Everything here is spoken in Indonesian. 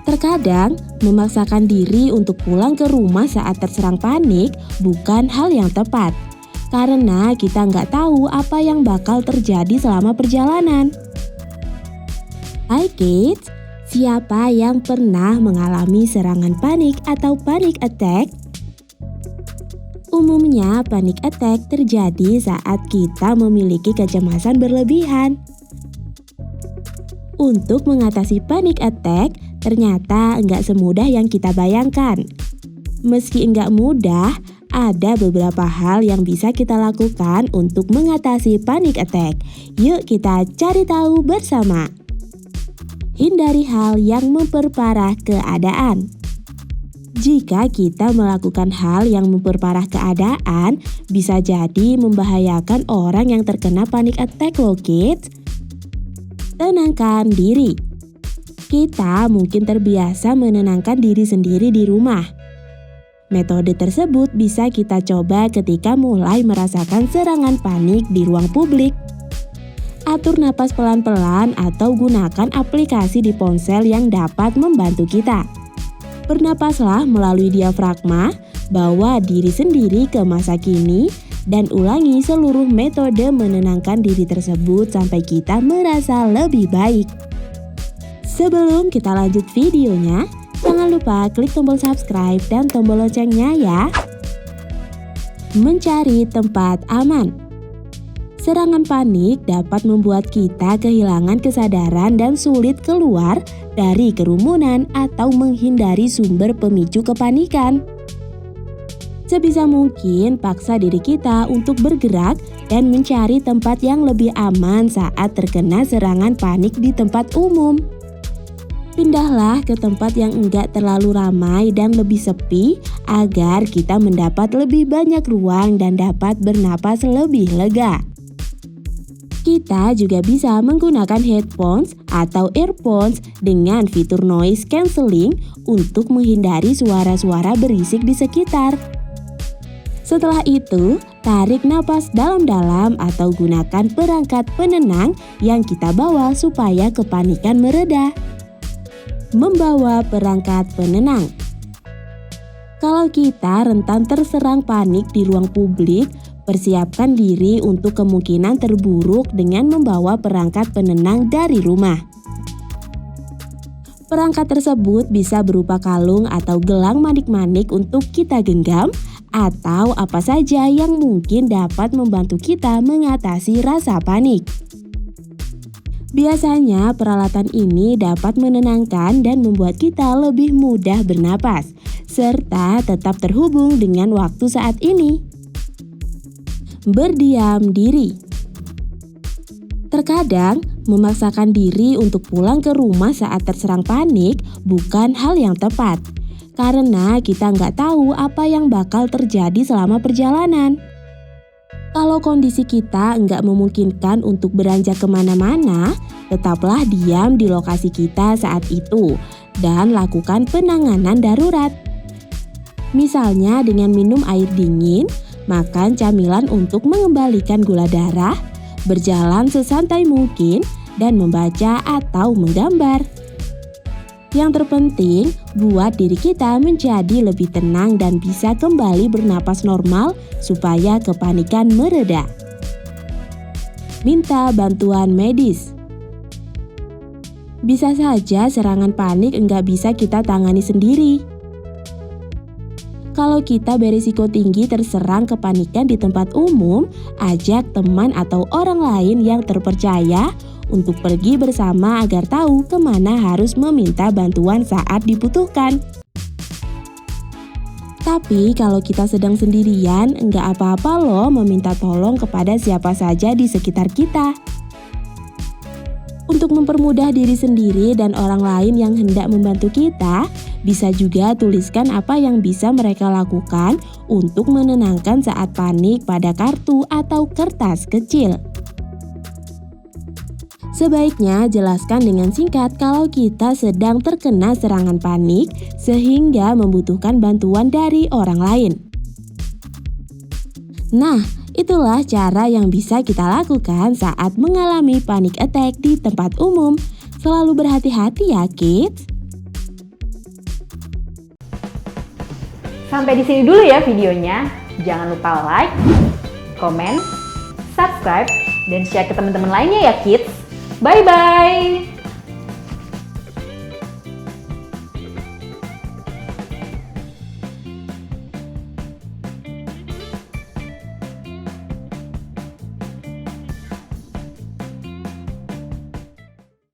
Terkadang, memaksakan diri untuk pulang ke rumah saat terserang panik bukan hal yang tepat. Karena kita nggak tahu apa yang bakal terjadi selama perjalanan. Hai kids, siapa yang pernah mengalami serangan panik atau panic attack? Umumnya panic attack terjadi saat kita memiliki kecemasan berlebihan. Untuk mengatasi panic attack, ternyata nggak semudah yang kita bayangkan. Meski nggak mudah, ada beberapa hal yang bisa kita lakukan untuk mengatasi panic attack. Yuk kita cari tahu bersama. Hindari hal yang memperparah keadaan. Jika kita melakukan hal yang memperparah keadaan, bisa jadi membahayakan orang yang terkena panic attack loh kids. Tenangkan diri. Kita mungkin terbiasa menenangkan diri sendiri di rumah. Metode tersebut bisa kita coba ketika mulai merasakan serangan panik di ruang publik. Atur napas pelan-pelan atau gunakan aplikasi di ponsel yang dapat membantu kita. Bernapaslah melalui diafragma, bawa diri sendiri ke masa kini, dan ulangi seluruh metode menenangkan diri tersebut sampai kita merasa lebih baik. Sebelum kita lanjut videonya, jangan lupa klik tombol subscribe dan tombol loncengnya ya. Mencari tempat aman. Serangan panik dapat membuat kita kehilangan kesadaran dan sulit keluar dari kerumunan atau menghindari sumber pemicu kepanikan. Sebisa mungkin paksa diri kita untuk bergerak dan mencari tempat yang lebih aman saat terkena serangan panik di tempat umum. Pindahlah ke tempat yang enggak terlalu ramai dan lebih sepi agar kita mendapat lebih banyak ruang dan dapat bernapas lebih lega. Kita juga bisa menggunakan headphones atau earphones dengan fitur noise cancelling untuk menghindari suara-suara berisik di sekitar. Setelah itu, tarik napas dalam-dalam atau gunakan perangkat penenang yang kita bawa supaya kepanikan mereda. Membawa perangkat penenang. Kalau kita rentan terserang panik di ruang publik, persiapkan diri untuk kemungkinan terburuk dengan membawa perangkat penenang dari rumah. Perangkat tersebut bisa berupa kalung atau gelang manik-manik untuk kita genggam, atau apa saja yang mungkin dapat membantu kita mengatasi rasa panik. Biasanya peralatan ini dapat menenangkan dan membuat kita lebih mudah bernapas, serta tetap terhubung dengan waktu saat ini. Berdiam diri. Terkadang, memaksakan diri untuk pulang ke rumah saat terserang panik bukan hal yang tepat. Karena kita nggak tahu apa yang bakal terjadi selama perjalanan. Kalau kondisi kita nggak memungkinkan untuk beranjak kemana-mana, tetaplah diam di lokasi kita saat itu dan lakukan penanganan darurat. Misalnya dengan minum air dingin, makan camilan untuk mengembalikan gula darah, berjalan sesantai mungkin, dan membaca atau menggambar. Yang terpenting, buat diri kita menjadi lebih tenang dan bisa kembali bernapas normal supaya kepanikan mereda. Minta bantuan medis. Bisa saja serangan panik nggak bisa kita tangani sendiri. Kalau kita berisiko tinggi terserang kepanikan di tempat umum, ajak teman atau orang lain yang terpercaya untuk pergi bersama agar tahu kemana harus meminta bantuan saat dibutuhkan. Tapi kalau kita sedang sendirian, nggak apa-apa loh meminta tolong kepada siapa saja di sekitar kita. Untuk mempermudah diri sendiri dan orang lain yang hendak membantu kita, bisa juga tuliskan apa yang bisa mereka lakukan untuk menenangkan saat panik pada kartu atau kertas kecil. Sebaiknya jelaskan dengan singkat kalau kita sedang terkena serangan panik sehingga membutuhkan bantuan dari orang lain. Nah, itulah cara yang bisa kita lakukan saat mengalami panic attack di tempat umum. Selalu berhati-hati ya kids. Sampai di sini dulu ya videonya. Jangan lupa like, comment, subscribe, dan share ke teman-teman lainnya ya kids. Bye-bye!